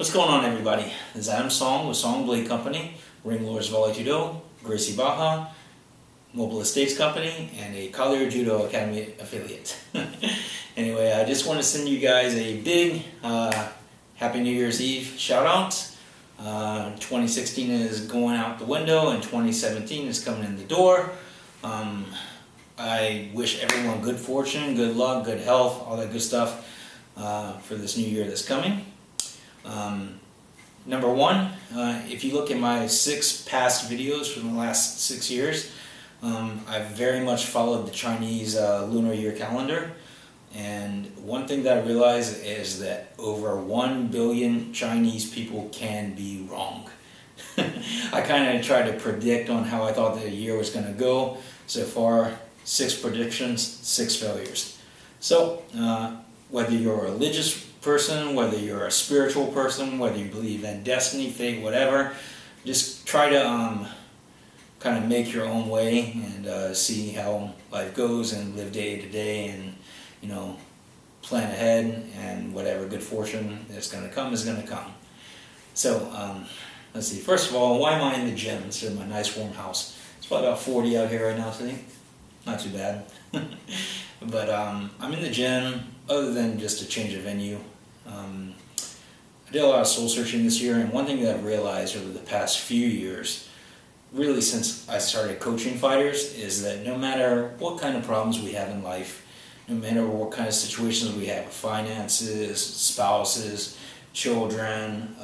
What's going on, everybody? This is Adam Song with Song Blade Company, Ring Lords Volley Judo, Gracie Baja, Mobile Estates Company, and a Collier Judo Academy affiliate. Anyway, I just want to send you guys a big Happy New Year's Eve shout out. 2016 is going out the window and 2017 is coming in the door. I wish everyone good fortune, good luck, good health, all that good stuff for this new year that's coming. Number one, if you look at my 6 past videos from the last 6 years, I've very much followed the Chinese lunar year calendar, and one thing that I realized is that over 1 billion Chinese people can be wrong. I kind of tried to predict on how I thought the year was going to go. So far, 6 predictions, 6 failures. So whether you're a religious person, whether you're a spiritual person, whether you believe in destiny, fate, whatever, just try to kind of make your own way and see how life goes and live day to day, and plan ahead, and whatever good fortune is going to come is going to come. So let's see, first of all, why am I in the gym instead of my nice warm house? It's probably about 40 out here right now today. Not too bad. But I'm in the gym other than just a change of venue. I did a lot of soul searching this year, and one thing that I've realized over the past few years, really since I started coaching fighters, is that no matter what kind of problems we have in life, no matter what kind of situations we have, finances, spouses, children,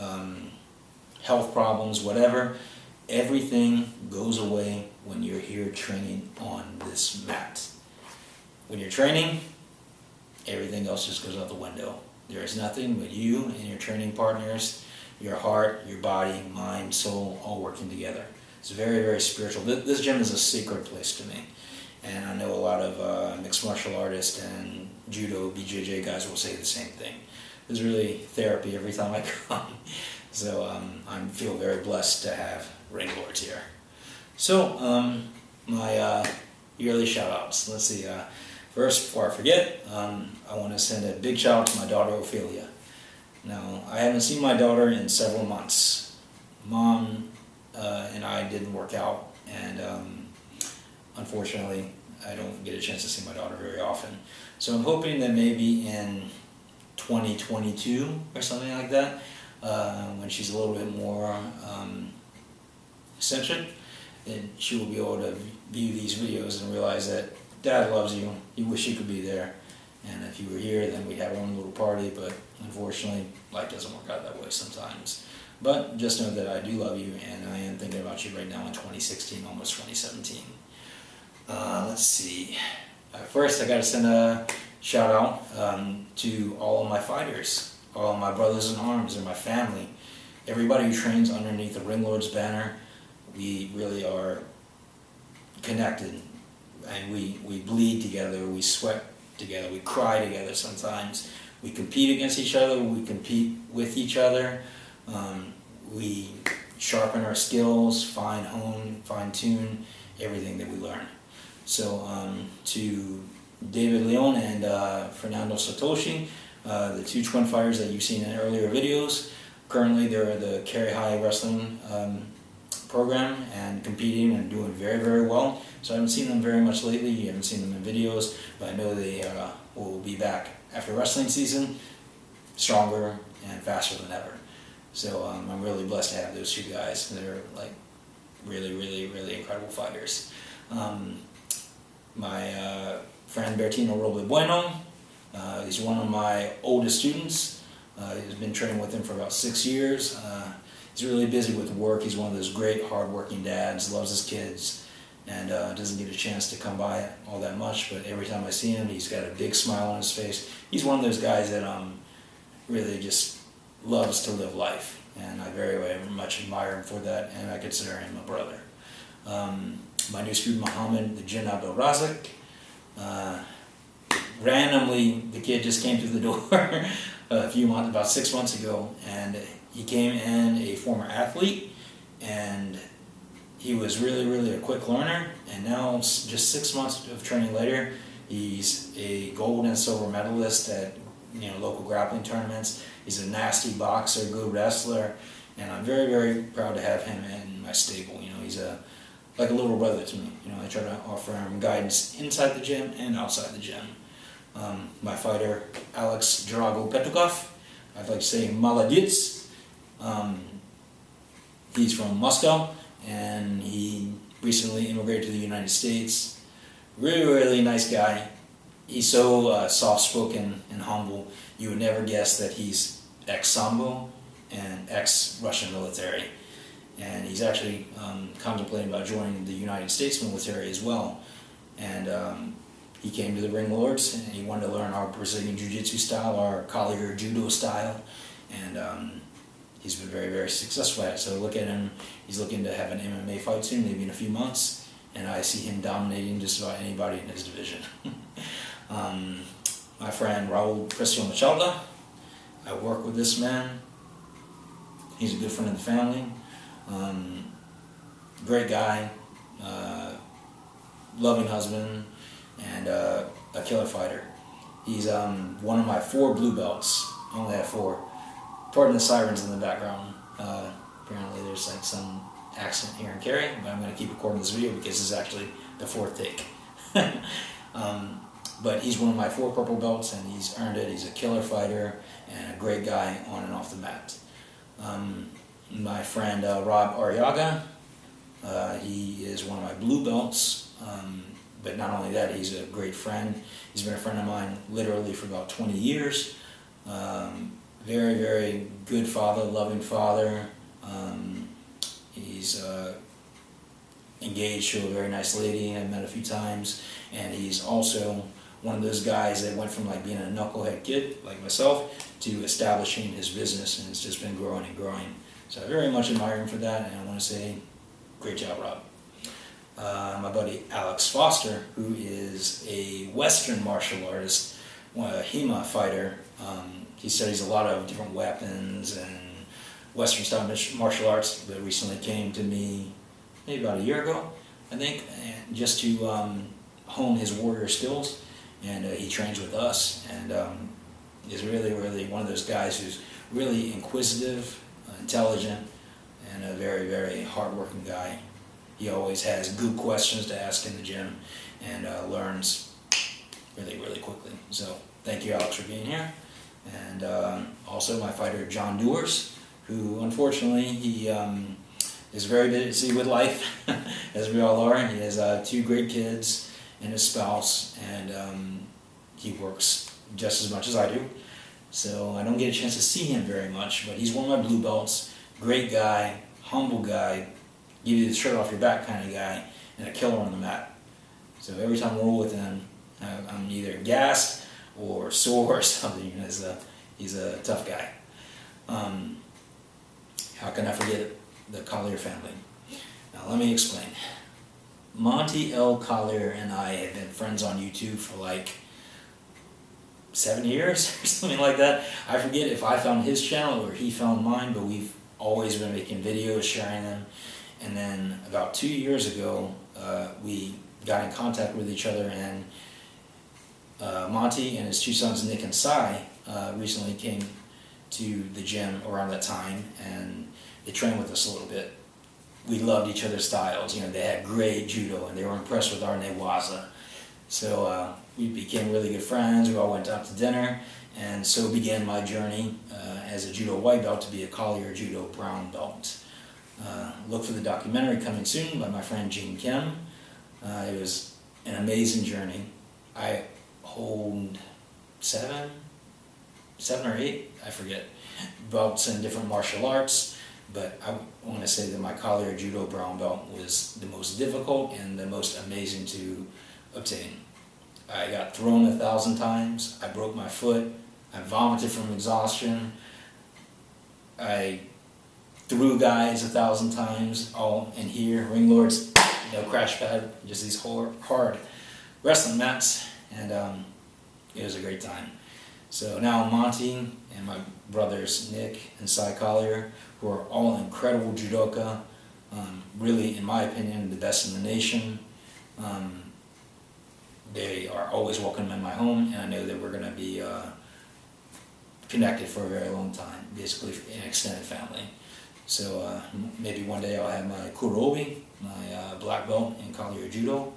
health problems, whatever, everything goes away when you're here training on this mat. When you're training, everything else just goes out the window. There is nothing but you and your training partners, your heart, your body, mind, soul, all working together. It's very, very spiritual. This gym is a sacred place to me. And I know a lot of mixed martial artists and judo, BJJ guys will say the same thing. It's really therapy every time I come. So I feel very blessed to have Ring Lords here. So my yearly shout outs. Let's see. First, before I forget, I want to send a big shout out to my daughter Ophelia. Now, I haven't seen my daughter in several months. Mom and I didn't work out, and unfortunately, I don't get a chance to see my daughter very often. So I'm hoping that maybe in 2022 or something like that, when she's a little bit more eccentric, then she will be able to view these videos and realize that Dad loves you, you wish you could be there, and if you were here then we'd have our own little party, but unfortunately life doesn't work out that way sometimes. But just know that I do love you, and I am thinking about you right now in 2016, almost 2017. Let's see. First, I got to send a shout out to all of my fighters, all of my brothers in arms and my family, everybody who trains underneath the Ring Lords banner. We really are connected, and we bleed together, we sweat together, we cry together sometimes. We compete against each other, we compete with each other. We sharpen our skills, fine-tune everything that we learn. So to David Leon and Fernando Satoshi, the 2 twin fighters that you've seen in earlier videos, currently they're the Carry High Wrestling program and competing and doing very, very well. So I haven't seen them very much lately. You haven't seen them in videos, but I know they will be back after wrestling season, stronger and faster than ever. So I'm really blessed to have those 2 guys. They're like really, really, really incredible fighters. My friend Bertino Roble Bueno, he's one of my oldest students. He's been training with him for about 6 years. He's really busy with work. He's one of those great, hard-working dads, loves his kids, and doesn't get a chance to come by all that much, but every time I see him, he's got a big smile on his face. He's one of those guys that really just loves to live life, and I very, very much admire him for that, and I consider him a brother. My new student, Mohammed the Jinn Abdul Razak, randomly, the kid just came through the door about 6 months ago, and he came in a former athlete, and he was really, really a quick learner, and now just 6 months of training later, he's a gold and silver medalist at local grappling tournaments. He's a nasty boxer, good wrestler, and I'm very, very proud to have him in my stable. He's like a little brother to me. I try to offer him guidance inside the gym and outside the gym. My fighter, Alex Drago Petukov, I'd like to say Maladits. He's from Moscow, and he recently immigrated to the United States. Really, really nice guy. He's so soft-spoken and humble. You would never guess that he's ex-Sambo and ex-Russian military. And he's actually contemplating about joining the United States military as well. And he came to the Ring Lords, and he wanted to learn our Brazilian Jiu-Jitsu style, our Collier Judo style. And he's been very, very successful at it. So look at him. He's looking to have an MMA fight soon, maybe in a few months. And I see him dominating just about anybody in his division. My friend Raul Precio Machalda, I work with this man. He's a good friend of the family. Great guy, loving husband, and a killer fighter. He's one of my 4 blue belts. I only have 4. Pardon the sirens in the background. Apparently there's like some accident here in Cary, but I'm going to keep recording this video because this is actually the 4th take. But he's one of my 4 purple belts, and he's earned it. He's a killer fighter and a great guy on and off the mat. My friend Rob Arriaga, he is one of my blue belts, but not only that, he's a great friend. He's been a friend of mine literally for about 20 years. Very, very good father, loving father. He's engaged to a very nice lady I've met a few times, and he's also one of those guys that went from like being a knucklehead kid like myself to establishing his business, and it's just been growing and growing. So I very much admire him for that, and I want to say, great job, Rob. My buddy Alex Foster, who is a Western martial artist, a HEMA fighter. He studies a lot of different weapons and Western style martial arts, but recently came to me maybe about a year ago, I think, and just to hone his warrior skills. And he trains with us, and is really, really one of those guys who's really inquisitive, intelligent, and a very, very hard-working guy. He always has good questions to ask in the gym, and learns really, really quickly. So thank you, Alex, for being here. And also my fighter, John Dewars, who unfortunately he is very busy with life, as we all are. He has 2 great kids and his spouse, and he works just as much as I do. So I don't get a chance to see him very much, but he's one of my blue belts. Great guy, humble guy, give you the shirt off your back kind of guy, and a killer on the mat. So every time I roll with him, I'm either gassed or sore or something. He's a tough guy. How can I forget the Collier family? Now let me explain. Monty L. Collier and I have been friends on YouTube for like 7 years or something like that. I forget if I found his channel or he found mine, but we've always been making videos, sharing them. And then about 2 years ago, we got in contact with each other, and Monty and his 2 sons, Nick and Cy, recently came to the gym around that time, and they trained with us a little bit. We loved each other's styles. They had great judo, and they were impressed with our newaza. So we became really good friends. We all went out to dinner, and so began my journey as a judo white belt to be a Collier judo brown belt. Look for the documentary coming soon by my friend Gene Kim. It was an amazing journey. I hold 7 or 8, I forget, belts in different martial arts. But I want to say that my Collier Judo brown belt was the most difficult and the most amazing to obtain. I got thrown 1,000 times, I broke my foot, I vomited from exhaustion, I threw guys 1,000 times, all in here, Ring Lords, no crash pad, just these hard wrestling mats, and it was a great time. So now Monty and my brothers Nick and Cy Collier, who are all incredible judoka, really, in my opinion, the best in the nation. They are always welcome in my home, and I know that we're going to be connected for a very long time, basically an extended family. So maybe one day I'll have my Kurobi, my black belt in Kali Judo,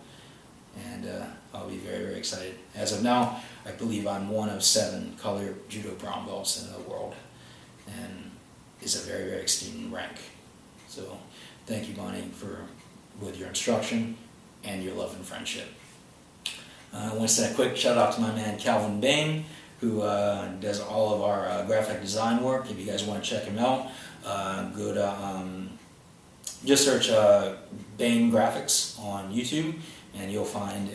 and I'll be very, very excited. As of now, I believe I'm one of 7 Kali Judo brown belts in the world, and it's a very, very esteemed rank. So thank you, Bonnie, with your instruction and your love and friendship. I want to send a quick shout out to my man Calvin Bain, who does all of our graphic design work. If you guys want to check him out, go to just search Bain Graphics on YouTube, and you'll find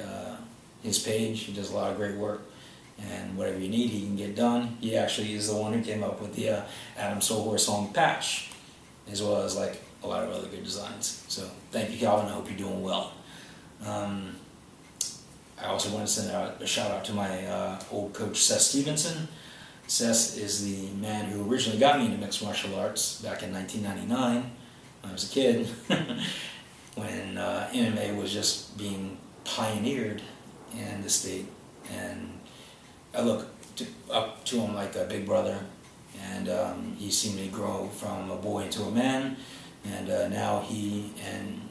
his page. He does a lot of great work, and whatever you need, he can get done. He actually is the one who came up with the Adam Soulhorse song patch, as well as like a lot of other good designs. So thank you, Calvin. I hope you're doing well. I also want to send out a shout out to my old coach, Seth Stevenson. Seth is the man who originally got me into mixed martial arts back in 1999 when I was a kid, when MMA was just being pioneered in the state. And I look up to him like a big brother, and he's seen me grow from a boy into a man, and now he and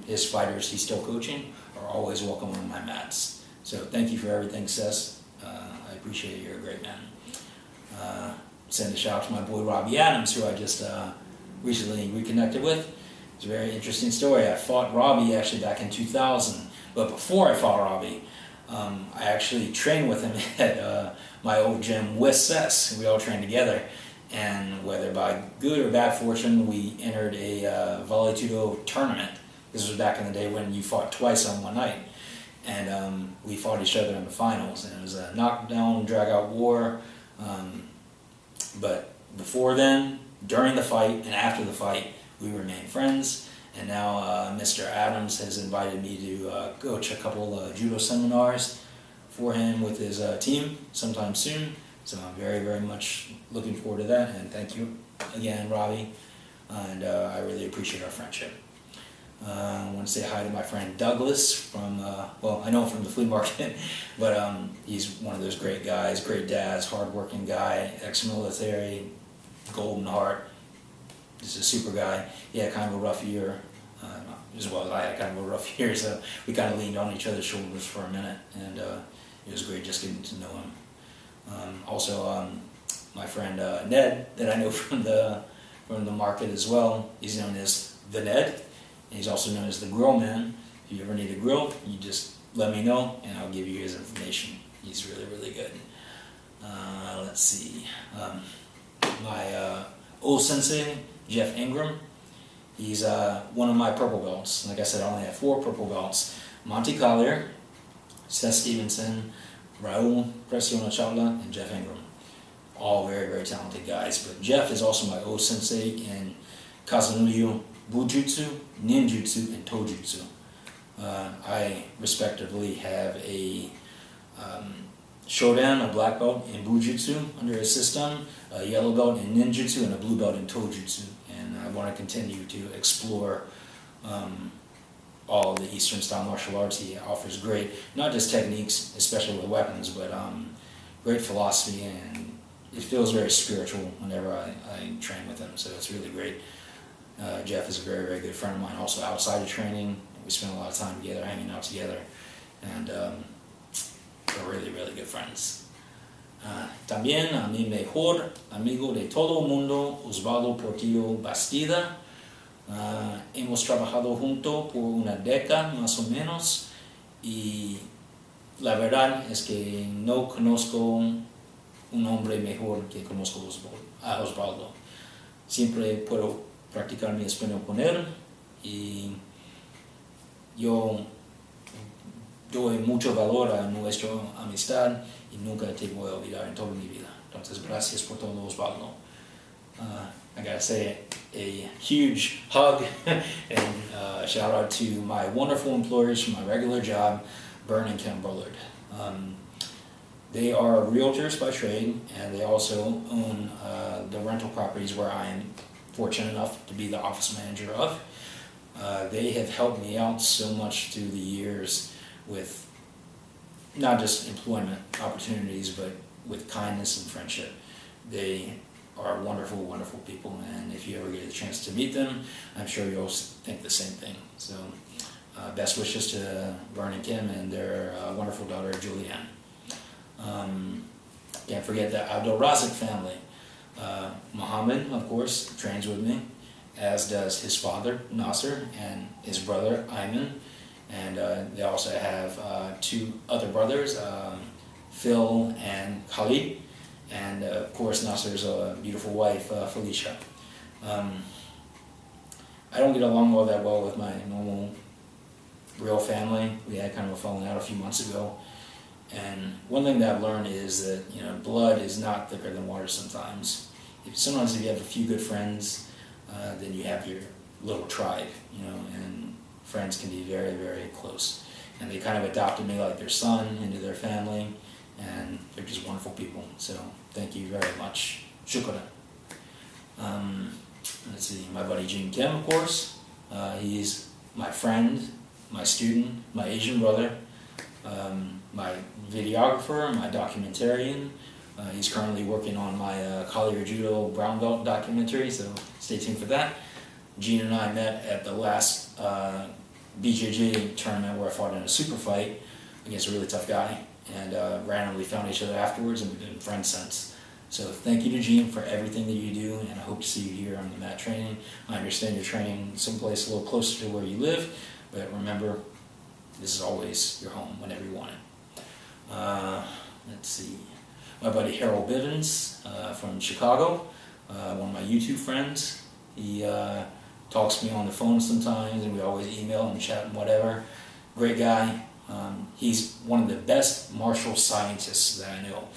his fighters he's still coaching are always welcome on my mats. So thank you for everything, Seth. I appreciate it. You're a great man. Send a shout out to my boy Robbie Adams, who I just recently reconnected with. It's a very interesting story. I fought Robbie actually back in 2000, but before I fought Robbie, I actually trained with him at my old gym with Seth. We all trained together, and whether by good or bad fortune, we entered a Vale Tudo tournament. This was back in the day when you fought twice on one night. And we fought each other in the finals, and it was a knockdown, drag-out war. But before then, during the fight, and after the fight, we remained friends. And now Mr. Adams has invited me to coach a couple judo seminars for him with his team sometime soon. So I'm very, very much looking forward to that. And thank you again, Robbie. And I really appreciate our friendship. I want to say hi to my friend Douglas from, well, I know him from the flea market, but he's one of those great guys, great dads, hard-working guy, ex-military, golden heart, just a super guy. He had kind of a rough year, as well as I had kind of a rough year, so we kind of leaned on each other's shoulders for a minute, and it was great just getting to know him. Also, my friend Ned, that I know from the market as well, he's known as the Ned. He's also known as the Grill Man. If you ever need a grill, you just let me know and I'll give you his information. He's really, really good. Let's see. My old sensei, Jeff Ingram, he's one of my purple belts. Like I said, I only have 4 purple belts. Monty Collier, Seth Stevenson, Raul Presiona Chavla, and Jeff Ingram. All very, very talented guys. But Jeff is also my old sensei in Kazunryu Bujutsu, Ninjutsu, and Tojutsu. I respectively have a Shodan, a black belt in Bujutsu under his system, a yellow belt in Ninjutsu, and a blue belt in Tojutsu. And I want to continue to explore all the Eastern style martial arts. He offers great, not just techniques, especially with weapons, but great philosophy, and it feels very spiritual whenever I train with him, so it's really great. Jeff is a very, very good friend of mine, also outside of training. We spend a lot of time together, hanging out together, and we're really, really good friends. También a mi mejor amigo de todo el mundo, Osvaldo Portillo Bastida. Hemos trabajado juntos por una década más o menos, y la verdad es que no conozco un hombre mejor que conozco a Osvaldo. Siempre puedo practicar mi español con él, y yo doy mucho valor a nuestra amistad y nunca te voy a olvidar en toda mi vida. Entonces, gracias por todo, Osvaldo. I gotta say a huge hug and shout out to my wonderful employers from my regular job, Bern and Kim Bullard. They are realtors by trade, and they also own the rental properties where I am fortunate enough to be the office manager of. They have helped me out so much through the years with not just employment opportunities, but with kindness and friendship. they are wonderful, wonderful people, and if you ever get a chance to meet them, I'm sure you'll think the same thing. So, best wishes to Vern and Kim and their wonderful daughter, Julianne. Can't forget the Abdul Razik family. Muhammad, of course, trains with me, as does his father, Nasser, and his brother, Ayman. And they also have 2 other brothers, Phil and Khalid. And of course, Nasser's beautiful wife, Felicia. I don't get along all that well with my normal, real family. We had kind of a falling out a few months ago. And one thing that I've learned is that, you know, blood is not thicker than water sometimes. Sometimes if you have a few good friends, then you have your little tribe, you know, and friends can be very, very close. And they kind of adopted me like their son into their family, and they're just wonderful people. So thank you very much. Shukran. Let's see, my buddy Gene Kim, of course. He's my friend, my student, my Asian brother, my videographer, my documentarian. He's currently working on my Collier Judo Brown Belt documentary, so stay tuned for that. Gene and I met at the last BJJ tournament where I fought in a super fight against a really tough guy, and randomly found each other afterwards, and we've been friends since. So thank you to Gene for everything that you do, and I hope to see you here on the mat training. I understand you're training someplace a little closer to where you live, but remember, this is always your home whenever you want it. Let's see. My buddy Harold Bivens from Chicago, one of my YouTube friends. He talks to me on the phone sometimes, and we always email and chat and whatever. Great guy. He's one of the best martial scientists that I know,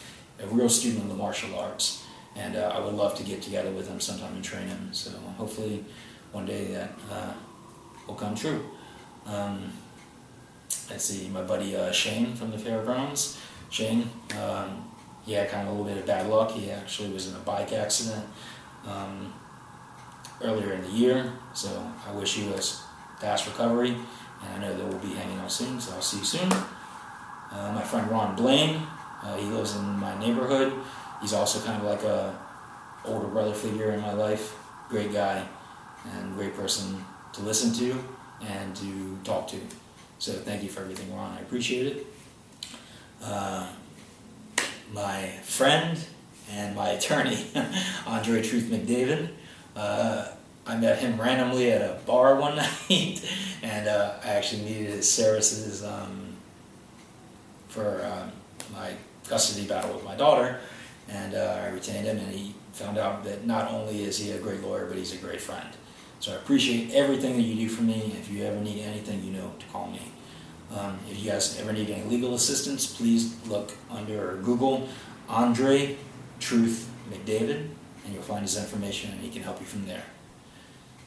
a real student of the martial arts, and I would love to get together with him sometime and train him. So hopefully one day that will come true. Let's see, my buddy Shane from the Fairgrounds. Shane, he had kind of a little bit of bad luck. He actually was in a bike accident earlier in the year, so I wish you a fast recovery, and I know that we'll be hanging out soon, so I'll see you soon. My friend Ron Blaine, he lives in my neighborhood. He's also kind of like a older brother figure in my life. Great guy and great person to listen to and to talk to. So thank you for everything, Ron. I appreciate it. My friend and my attorney, Andre Truth McDavid. I met him randomly at a bar one night, and I actually needed his services for my custody battle with my daughter, and I retained him, and he found out that not only is he a great lawyer, but he's a great friend. So I appreciate everything that you do for me. If you ever need anything, you know to call me. If you guys ever need any legal assistance, please look under Google Andre Truth McDavid, and you'll find his information, and he can help you from there.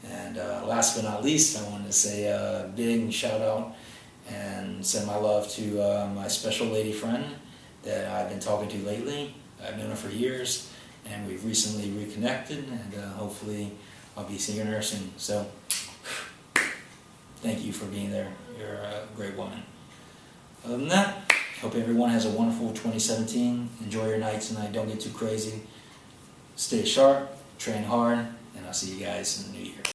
And last but not least, I wanted to say a big shout out and send my love to my special lady friend that I've been talking to lately. I've known her for years, and we've recently reconnected, and hopefully I'll be seeing her soon. So thank you for being there. You're a great woman. Other than that, hope everyone has a wonderful 2017. Enjoy your night tonight. Don't get too crazy. Stay sharp, train hard, and I'll see you guys in the new year.